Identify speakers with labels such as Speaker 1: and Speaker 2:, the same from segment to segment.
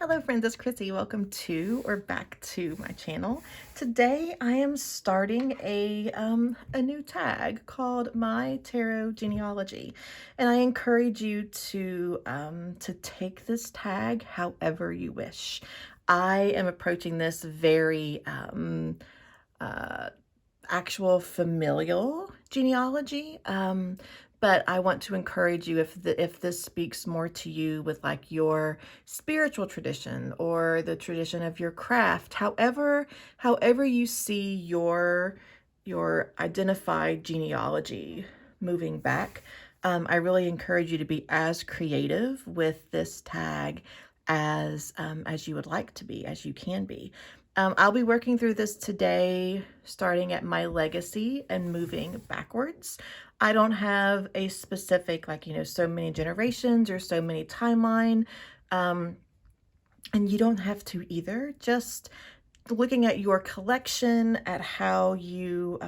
Speaker 1: Hello friends, it's Chrissy. Welcome to or back to my channel. Today I am starting a new tag called My Tarot Genealogy, and I encourage you to take this tag however you wish. I am approaching this very uh, actual familial genealogy. But I want to encourage you, if this speaks more to you with like your spiritual tradition or the tradition of your craft, however you see your identified genealogy moving back, I really encourage you to be as creative with this tag as you would like to be, as you can be. I'll be working through this today, starting at my legacy and moving backwards. I don't have a specific, so many generations or so many timeline. And you don't have to either. Just looking at your collection, at how you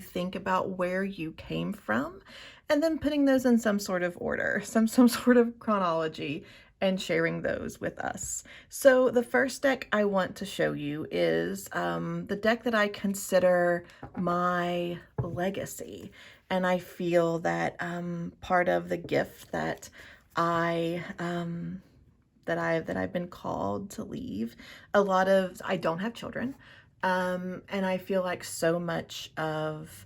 Speaker 1: think about where you came from, and then putting those in some sort of order, some sort of chronology, and sharing those with us. So the first deck I want to show you is the deck that I consider my legacy. And I feel that part of the gift that I've been called to leave. I don't have children. And I feel like so much of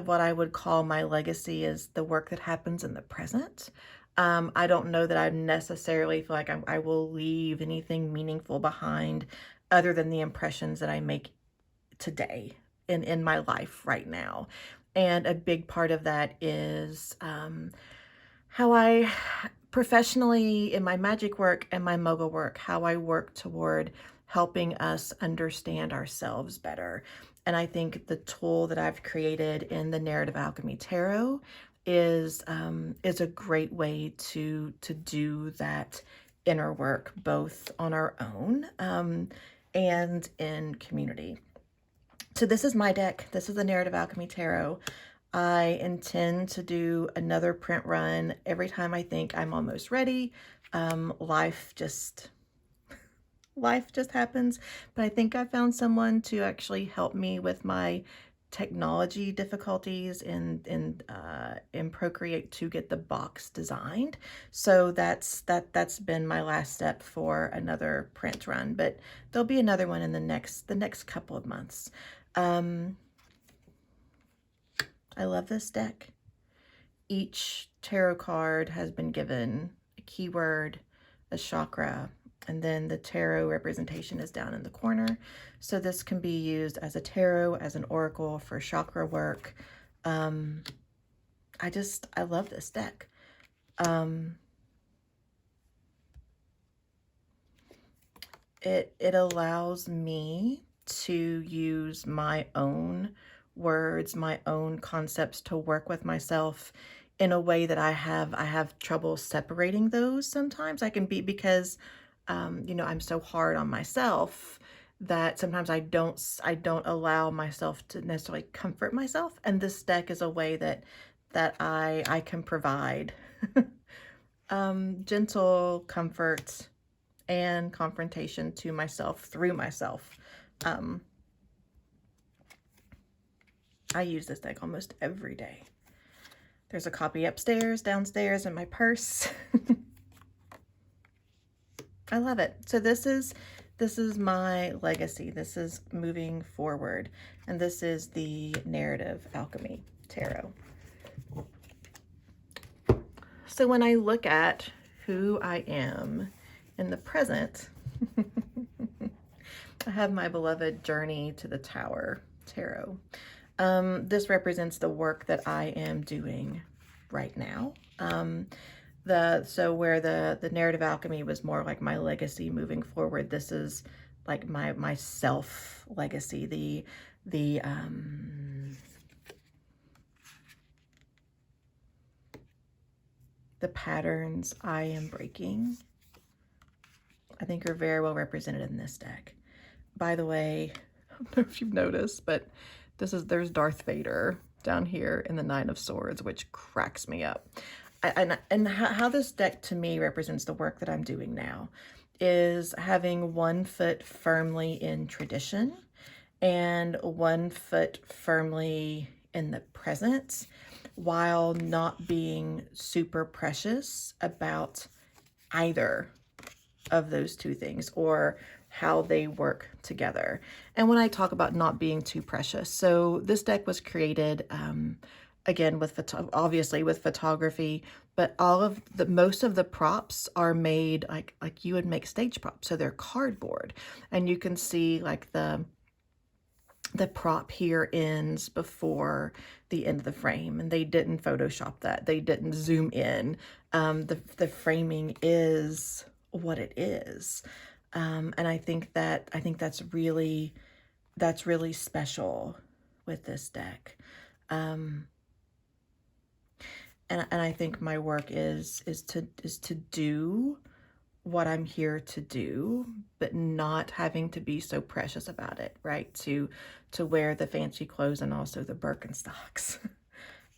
Speaker 1: what I would call my legacy is the work that happens in the present. I don't know that I necessarily feel like I will leave anything meaningful behind other than the impressions that I make today in my life right now. And a big part of that is how I professionally, in my magic work and my mogul work, how I work toward helping us understand ourselves better. And I think the tool that I've created in the Narrative Alchemy Tarot is a great way to do that inner work, both on our own and in community. So this is my deck. This is the Narrative Alchemy Tarot. I intend to do another print run every time I think I'm almost ready. Life just happens, but I think I found someone to actually help me with my technology difficulties in Procreate to get the box designed. So that's been my last step for another print run, but there'll be another one in the next couple of months. I love this deck. Each tarot card has been given a keyword, a chakra, and then the tarot representation is down in the corner. So this can be used as a tarot, as an oracle, for chakra work. I love this deck. It allows me to use my own words, my own concepts to work with myself in a way that I have trouble separating those sometimes. I can be, because I'm so hard on myself that sometimes I don't allow myself to necessarily comfort myself. And this deck is a way that I can provide gentle comfort and confrontation to myself through myself. I use this deck almost every day. There's a copy upstairs, downstairs in my purse. I love it. So this is my legacy. This is moving forward. And this is the Narrative Alchemy Tarot. So when I look at who I am in the present, I have my beloved Journey to the Tower Tarot. This represents the work that I am doing right now. So where the Narrative Alchemy was more like my legacy moving forward, this is like my self legacy, the patterns I am breaking, I think, are very well represented in this deck. By the way, I don't know if you've noticed, but there's Darth Vader down here in the Nine of Swords, which cracks me up. and how this deck to me represents the work that I'm doing now is having 1 foot firmly in tradition and 1 foot firmly in the present, while not being super precious about either of those two things or how they work together. And when I talk about not being too precious, so this deck was created again with obviously with photography, but most of the props are made like you would make stage props, so they're cardboard, and you can see like the prop here ends before the end of the frame, and they didn't Photoshop that. They didn't zoom in. The framing is what it is, and I think that's really special with this deck. And I think my work is to do what I'm here to do, but not having to be so precious about it, right? To wear the fancy clothes and also the Birkenstocks.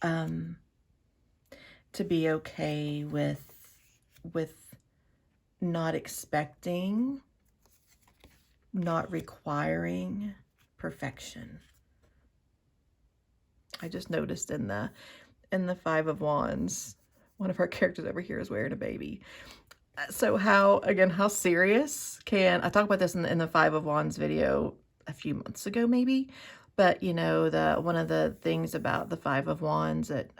Speaker 1: To be okay with not expecting, not requiring perfection. I just noticed in the Five of Wands, one of our characters over here is wearing a baby. So how serious can I talk about this in the Five of Wands video a few months ago maybe, but you know, one of the things about the Five of Wands that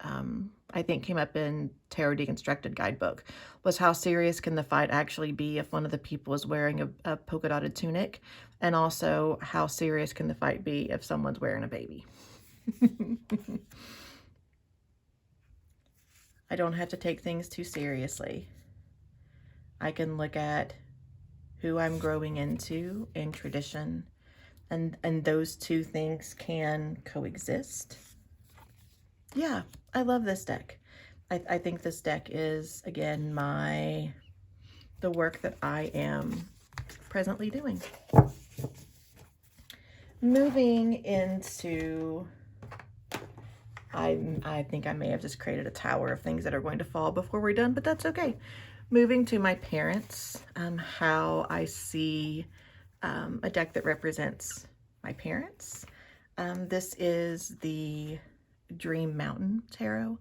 Speaker 1: I think came up in Tarot Deconstructed guidebook was how serious can the fight actually be if one of the people is wearing a polka dotted tunic, and also how serious can the fight be if someone's wearing a baby. I don't have to take things too seriously. I can look at who I'm growing into and tradition, and those two things can coexist. Yeah, I love this deck. I think this deck is, again, the work that I am presently doing. Moving into, I think I may have just created a tower of things that are going to fall before we're done, but that's okay. Moving to my parents, how I see a deck that represents my parents. This is the Dream Mountain Tarot.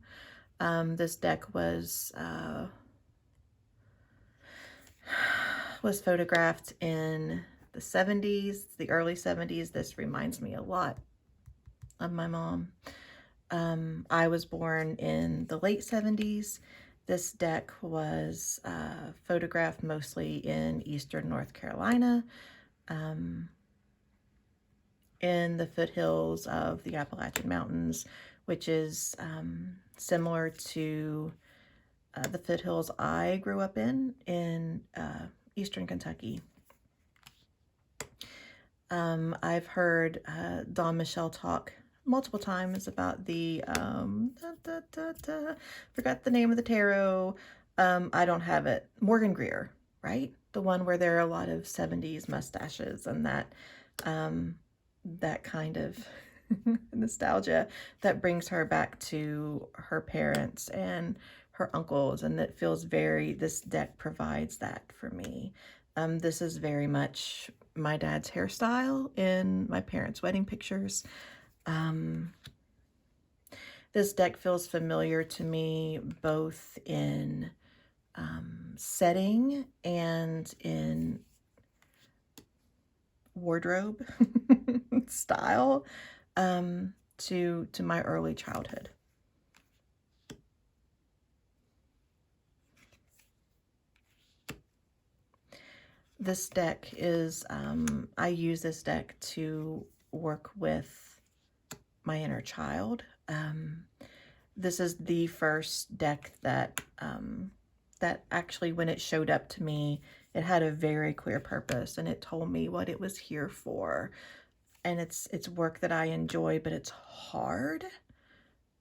Speaker 1: This deck was photographed in the 70s, the early 70s. This reminds me a lot of my mom. I was born in the late 70s. This deck was photographed mostly in eastern North Carolina, in the foothills of the Appalachian Mountains, which is similar to the foothills I grew up in eastern Kentucky. I've heard Dawn Michelle talk multiple times about the forgot the name of the tarot. I don't have it. Morgan Greer, right? The one where there are a lot of 70s mustaches and that kind of nostalgia that brings her back to her parents and her uncles, and it feels this deck provides that for me. This is very much my dad's hairstyle in my parents' wedding pictures. This deck feels familiar to me both in setting and in wardrobe style, to my early childhood. This deck is, I use this deck to work with my inner child. This is the first deck that actually, when it showed up to me, it had a very clear purpose, and it told me what it was here for. And it's work that I enjoy, but it's hard.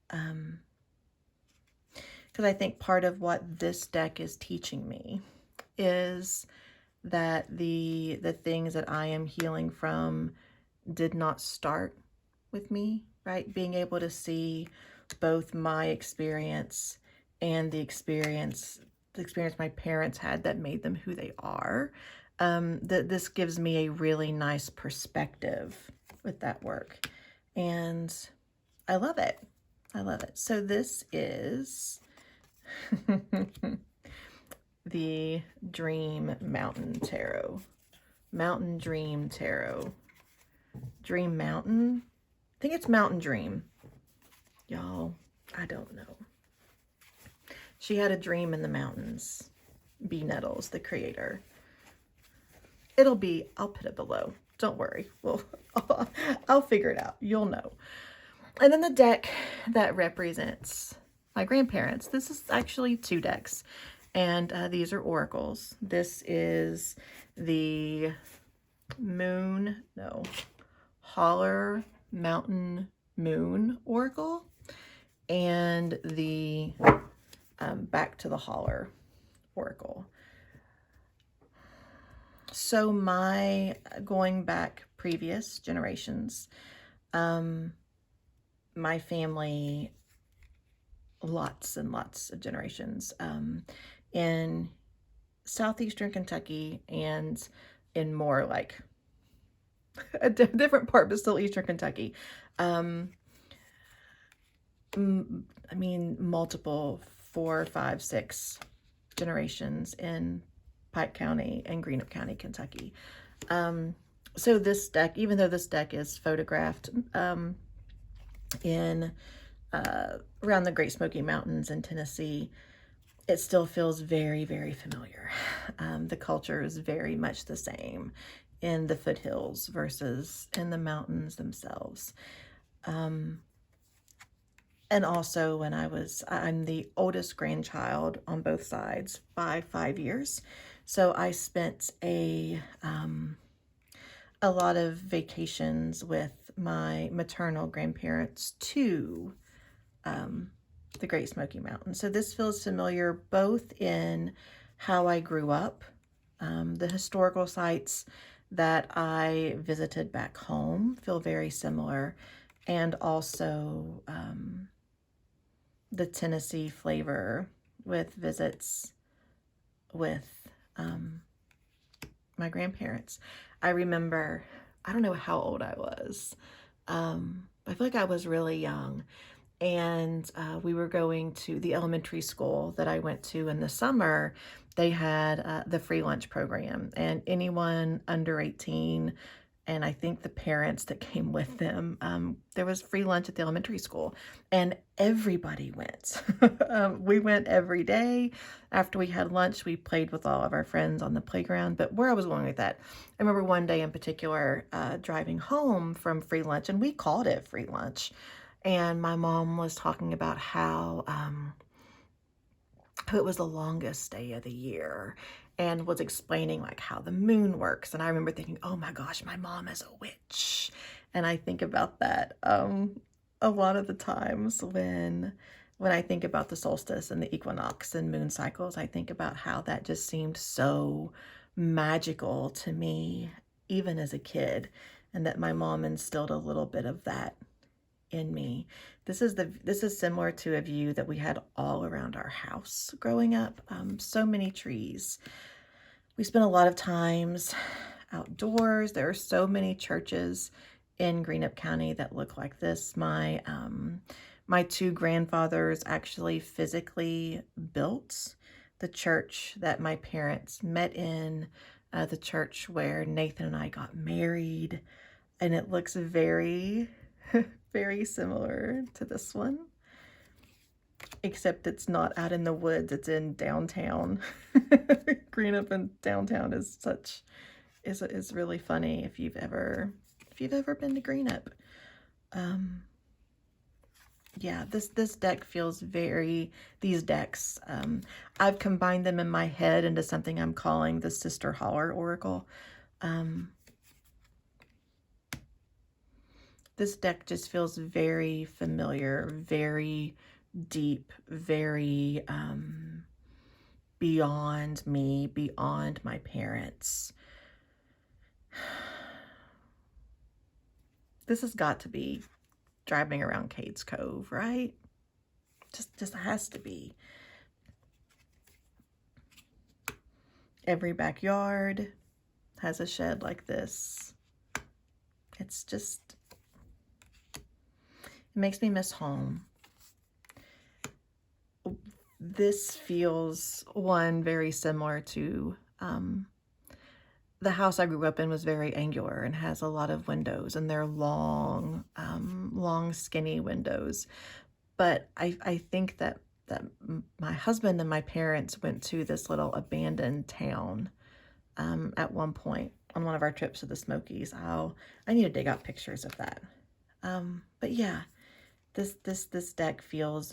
Speaker 1: Because I think part of what this deck is teaching me is that the things that I am healing from did not start with me, right? Being able to see both my experience and the experience my parents had that made them who they are. That this gives me a really nice perspective with that work, and I love it. I love it. So this is the Dream Mountain Tarot. Mountain Dream Tarot. Dream Mountain? I think it's Mountain Dream. Y'all, I don't know. She had a dream in the mountains. B. Nettles, the creator. I'll put it below. Don't worry. Well, I'll figure it out. You'll know. And then the deck that represents my grandparents. This is actually 2 decks. And these are oracles. This is the Holler Mountain Moon Oracle, and the Back to the Holler Oracle. So going back previous generations, my family, lots and lots of generations, in southeastern Kentucky and in more like a different part, but still eastern Kentucky. I mean, multiple 4, 5, 6 generations in Pike County and Greenup County, Kentucky. So this deck, even though this deck is photographed in around the Great Smoky Mountains in Tennessee, it still feels very, very familiar. The culture is very much the same in the foothills versus in the mountains themselves. And also I'm the oldest grandchild on both sides by 5 years. So I spent a lot of vacations with my maternal grandparents to the Great Smoky Mountains. So this feels familiar both in how I grew up, the historical sites that I visited back home feel very similar, and also the Tennessee flavor with visits with my grandparents. I remember, I don't know how old I was. I feel like I was really young. And we were going to the elementary school that I went to in the summer. They had the free lunch program, and anyone under 18, and I think the parents that came with them, there was free lunch at the elementary school, and everybody went. We went every day. After we had lunch, we played with all of our friends on the playground. But where I was going with that, I remember one day in particular driving home from free lunch, and we called it free lunch. And my mom was talking about how it was the longest day of the year, and was explaining like how the moon works. And I remember thinking, oh my gosh, my mom is a witch. And I think about that a lot of the times when I think about the solstice and the equinox and moon cycles. I think about how that just seemed so magical to me, even as a kid, and that my mom instilled a little bit of that in me. This is similar to a view that we had all around our house growing up. So many trees. We spent a lot of times outdoors. There are so many churches in Greenup County that look like this. My 2 grandfathers actually physically built the church that my parents met in, the church where Nathan and I got married, and it looks very very similar to this one, except it's not out in the woods, it's in downtown. Greenup in downtown is really funny if you've ever been to Greenup. Yeah, this deck feels these decks, I've combined them in my head into something I'm calling the Sister Holler Oracle. This deck just feels very familiar, very deep, very beyond me, beyond my parents. This has got to be driving around Cades Cove, right? Just has to be. Every backyard has a shed like this. It's just, it makes me miss home. This feels, one, very similar to the house I grew up in was very angular and has a lot of windows, and they're long, long, skinny windows. But I think that my husband and my parents went to this little abandoned town at one point on one of our trips to the Smokies. I need to dig out pictures of that. But yeah, this deck feels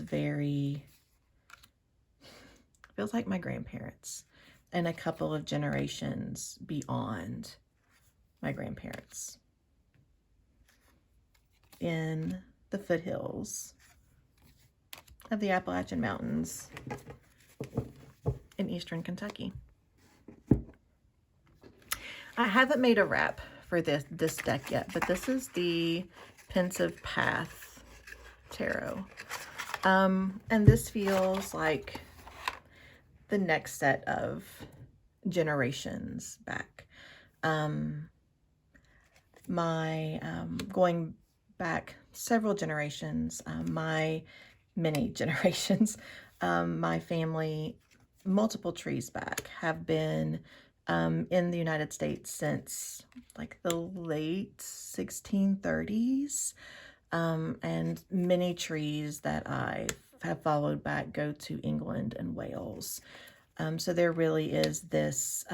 Speaker 1: like my grandparents and a couple of generations beyond my grandparents in the foothills of the Appalachian Mountains in eastern Kentucky. I haven't made a wrap for this deck yet, but this is the Pensive Path Tarot. And this feels like the next set of generations back. Going back several generations, many generations, my family, multiple trees back, have been in the United States since like the late 1630s. And many trees that I have followed back go to England and Wales. So there really is this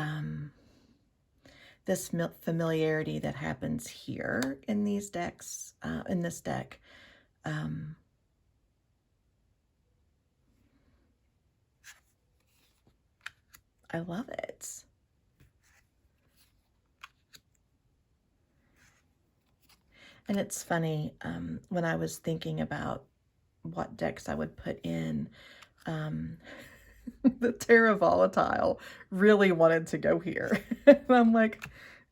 Speaker 1: this familiarity that happens here in these decks, in this deck. I love it. And it's funny, when I was thinking about what decks I would put in, the Terra Volatile really wanted to go here. And I'm like,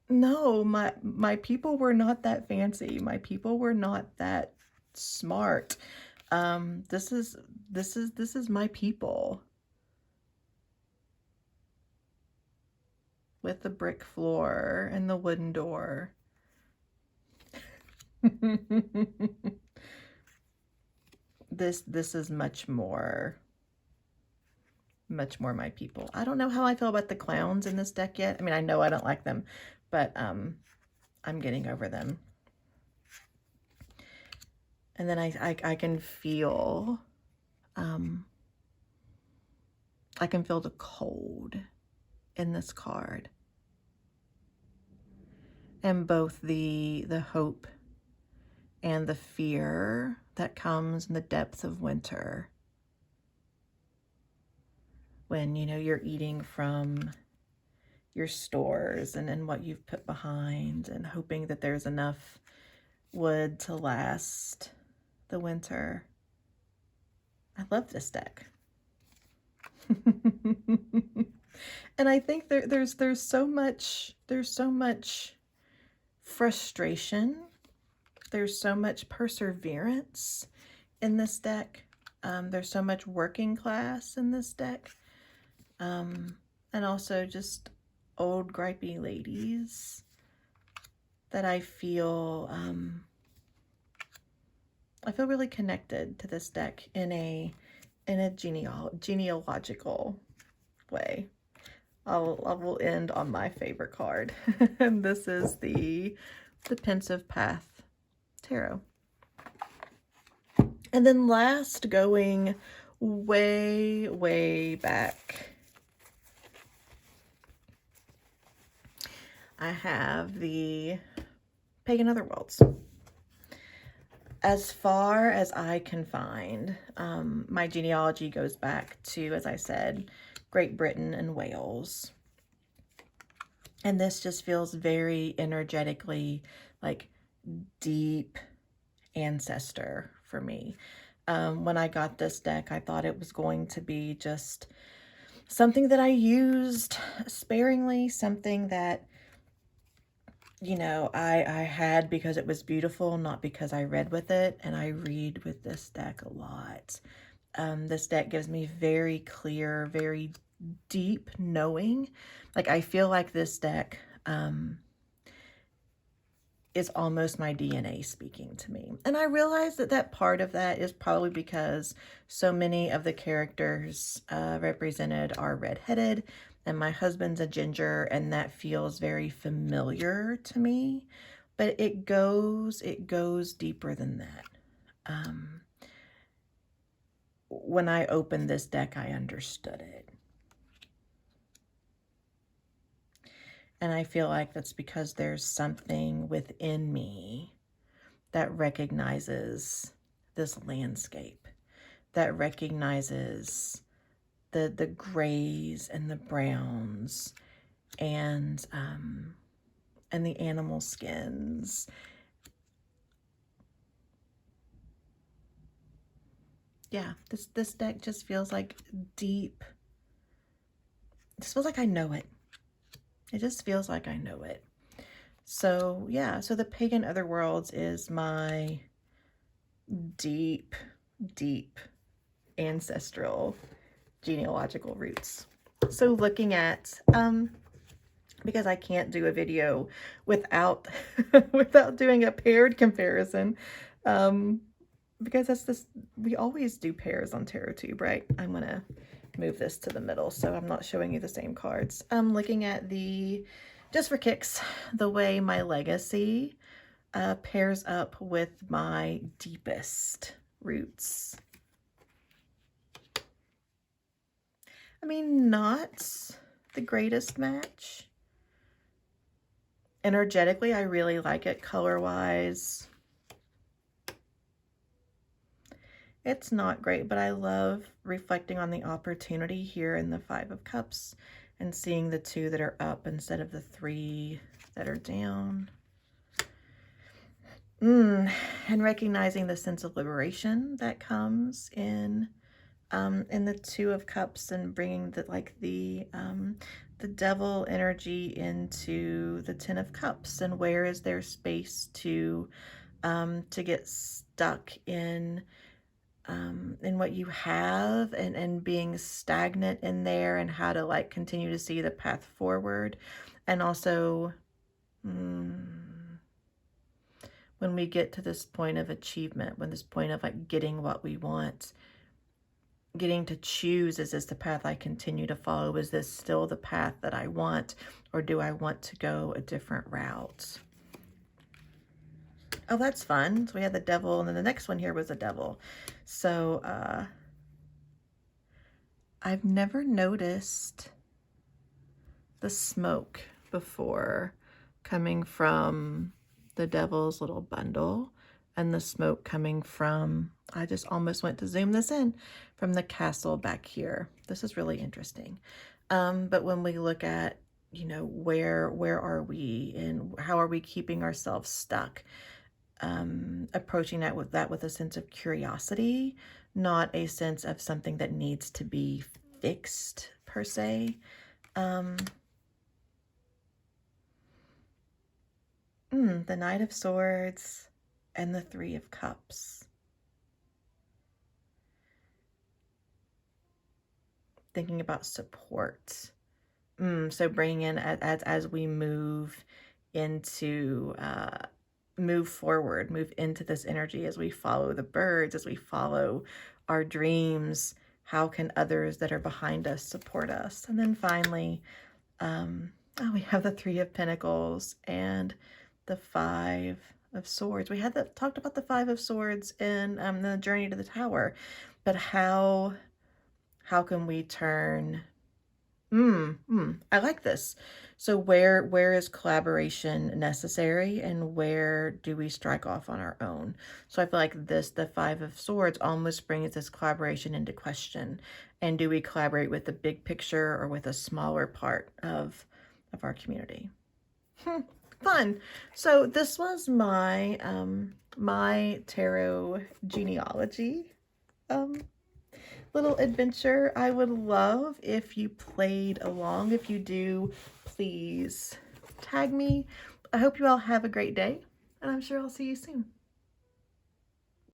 Speaker 1: no, my people were not that fancy. My people were not that smart. This is my people. With the brick floor and the wooden door. This is much more my people. I don't know how I feel about the clowns in this deck yet. I mean, I know I don't like them, but I'm getting over them. And then I can feel the cold in this card. And both the hope and the fear that comes in the depth of winter. When, you know, you're eating from your stores and what you've put behind and hoping that there's enough wood to last the winter. I love this deck. And I think there's so much frustration. There's so much perseverance in this deck. There's so much working class in this deck. And also just old gripey ladies that I feel really connected to this deck in a genealogical way. I will end on my favorite card. And this is the Pensive Path Tarot. And then last, going way, way back, I have the Pagan Otherworlds. As far as I can find, my genealogy goes back to, as I said, Great Britain and Wales. And this just feels very energetically like deep ancestor for me. When I got this deck, I thought it was going to be just something that I used sparingly, something that, you know, I had because it was beautiful, not because I read with it. And I read with this deck a lot. This deck gives me very clear, very deep knowing. Like, I feel like this deck is almost my DNA speaking to me. And I realize that part of that is probably because so many of the characters represented are redheaded, and my husband's a ginger, and that feels very familiar to me. But it goes deeper than that. When I opened this deck, I understood it. And I feel like that's because there's something within me that recognizes this landscape, that recognizes the grays and the browns and the animal skins. Yeah, this deck just feels like deep. It just feels like I know it. It just feels like I know it. So yeah, so the Pagan Otherworlds is my deep, deep ancestral genealogical roots. So looking at, because I can't do a video without, without doing a paired comparison, because that's this, we always do pairs on TarotTube, right? I'm gonna move this to the middle so I'm not showing you the same cards. I'm looking at the, just for kicks, the way my legacy pairs up with my deepest roots. I mean, not the greatest match. Energetically, I really like it. Color-wise, it's not great, but I love reflecting on the opportunity here in the Five of Cups and seeing the two that are up instead of the three that are down. And recognizing the sense of liberation that comes in the Two of Cups, and bringing the devil energy into the Ten of Cups, and where is there space to get stuck in what you have, and being stagnant in there, and how to like continue to see the path forward. And also when we get to this point of achievement, when this point of like getting what we want, getting to choose, is this the path I continue to follow? Is this still the path that I want, or do I want to go a different route? Oh, that's fun. So we had the devil, and then the next one here was a devil. So I've never noticed the smoke before coming from the devil's little bundle, and the smoke coming from, I just almost went to zoom this in, from the castle back here. This is really interesting. But when we look at, you know, where are we, and how are we keeping ourselves stuck? Approaching that with a sense of curiosity, not a sense of something that needs to be fixed per se. The Knight of Swords and the Three of Cups. Thinking about support. So bringing in as we move into, move forward, move into this energy, as we follow the birds, as we follow our dreams, how can others that are behind us support us? And then finally, we have the Three of Pentacles and the Five of Swords. We had talked about the Five of Swords in the Journey to the Tower, but how can we turn? I like this. So where is collaboration necessary, and where do we strike off on our own? So I feel like the Five of Swords almost brings this collaboration into question. And do we collaborate with the big picture, or with a smaller part of our community? Fun. So this was my my tarot genealogy little adventure. I would love if you played along. If you do, please tag me. I hope you all have a great day, and I'm sure I'll see you soon.